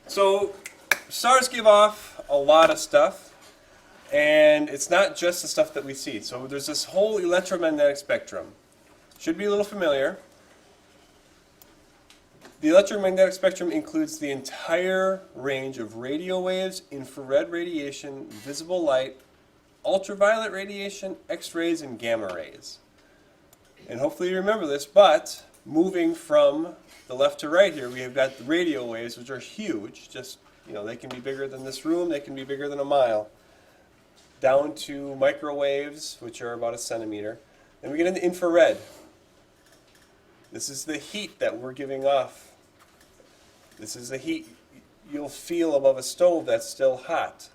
So stars give off a lot of stuff, and it's not just the stuff that we see. So there's this whole electromagnetic spectrum. Should be a little familiar. The electromagnetic spectrum includes the entire range of radio waves, infrared radiation, visible light, ultraviolet radiation, X-rays, and gamma rays. And hopefully you remember this, but moving from the left to right here, we have got the radio waves, which are huge. Just, they can be bigger than this room, they can be bigger than a mile. Down to microwaves, which are about a centimeter. Then we get into infrared. This is the heat that we're giving off. This is the heat you'll feel above a stove that's still hot.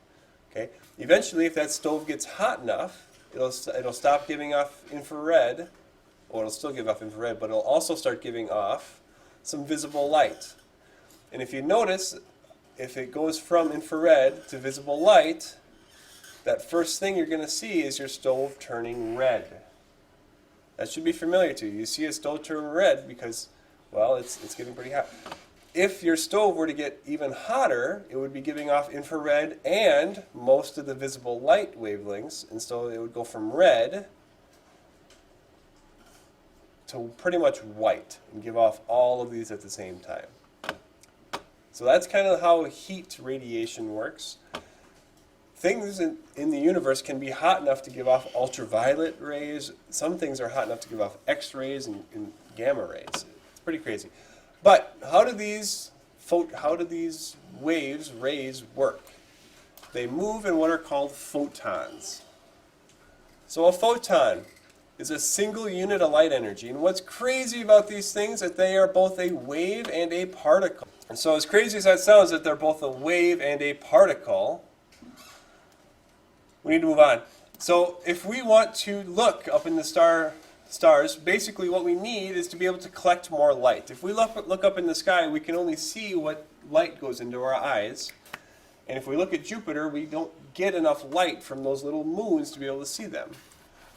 Okay? Eventually, if that stove gets hot enough, it'll stop giving off infrared, or it'll still give off infrared, but it'll also start giving off some visible light. And if you notice, if it goes from infrared to visible light, that first thing you're going to see is your stove turning red. That should be familiar to you. You see a stove turn red because, well, it's getting pretty hot. If your stove were to get even hotter, it would be giving off infrared and most of the visible light wavelengths, and so it would go from red to pretty much white and give off all of these at the same time. So that's kind of how heat radiation works. Things in the universe can be hot enough to give off ultraviolet rays. Some things are hot enough to give off X-rays and gamma rays. It's pretty crazy. But how do these rays work? They move in what are called photons. So a photon is a single unit of light energy. And what's crazy about these things is that they are both a wave and a particle. And so as crazy as that sounds, that they're both a wave and a particle, we need to move on. So if we want to look up in the stars, basically what we need is to be able to collect more light. If we look up in the sky, we can only see what light goes into our eyes. And if we look at Jupiter, we don't get enough light from those little moons to be able to see them.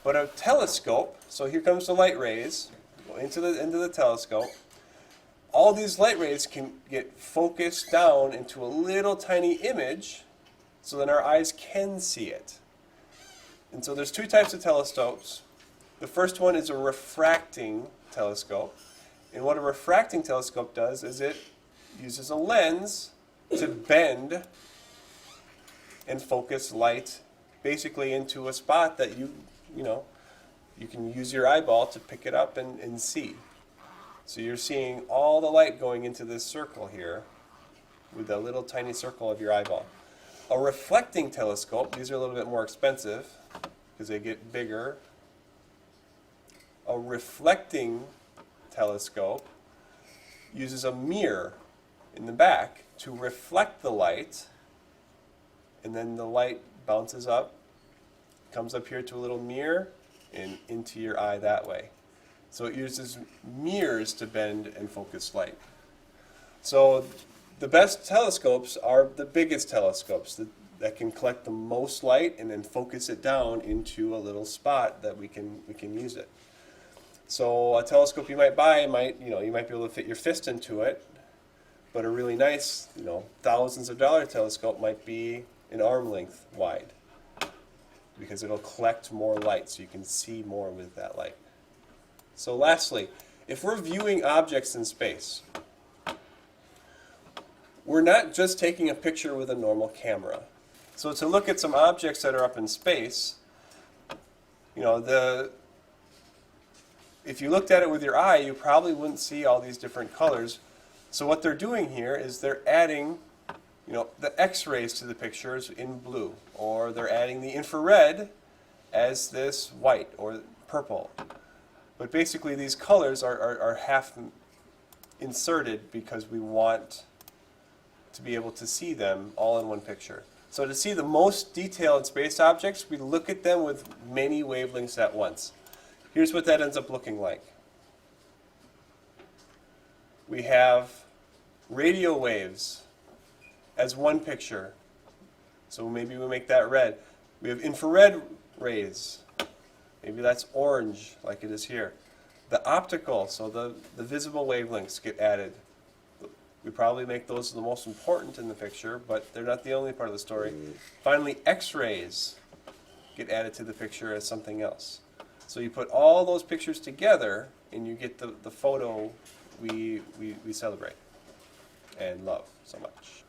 But a telescope, so here comes the light rays, go into the telescope. All these light rays can get focused down into a little tiny image so then our eyes can see it. And so there's two types of telescopes. The first one is a refracting telescope. And what a refracting telescope does is it uses a lens to bend and focus light basically into a spot that you can use your eyeball to pick it up and see. So you're seeing all the light going into this circle here with that little tiny circle of your eyeball. A reflecting telescope, these are a little bit more expensive because they get bigger. A reflecting telescope uses a mirror in the back to reflect the light, and then the light bounces up, comes up here to a little mirror, and into your eye that way. So it uses mirrors to bend and focus light. So the best telescopes are the biggest telescopes that can collect the most light and then focus it down into a little spot that we can use it. So a telescope you might buy you might be able to fit your fist into it, but a really nice, thousands of dollar telescope might be an arm length wide because it'll collect more light so you can see more with that light. So lastly, if we're viewing objects in space, we're not just taking a picture with a normal camera. So to look at some objects that are up in space, if you looked at it with your eye, you probably wouldn't see all these different colors. So what they're doing here is they're adding, the X-rays to the pictures in blue, or they're adding the infrared as this white or purple. But basically these colors are half inserted because we want to be able to see them all in one picture. So to see the most detail in space objects, we look at them with many wavelengths at once. Here's what that ends up looking like. We have radio waves as one picture. So maybe we make that red. We have infrared rays. Maybe that's orange, like it is here. The optical, so the visible wavelengths get added. We probably make those the most important in the picture, but they're not the only part of the story. Finally, X-rays get added to the picture as something else. So you put all those pictures together, and you get the photo we celebrate and love so much.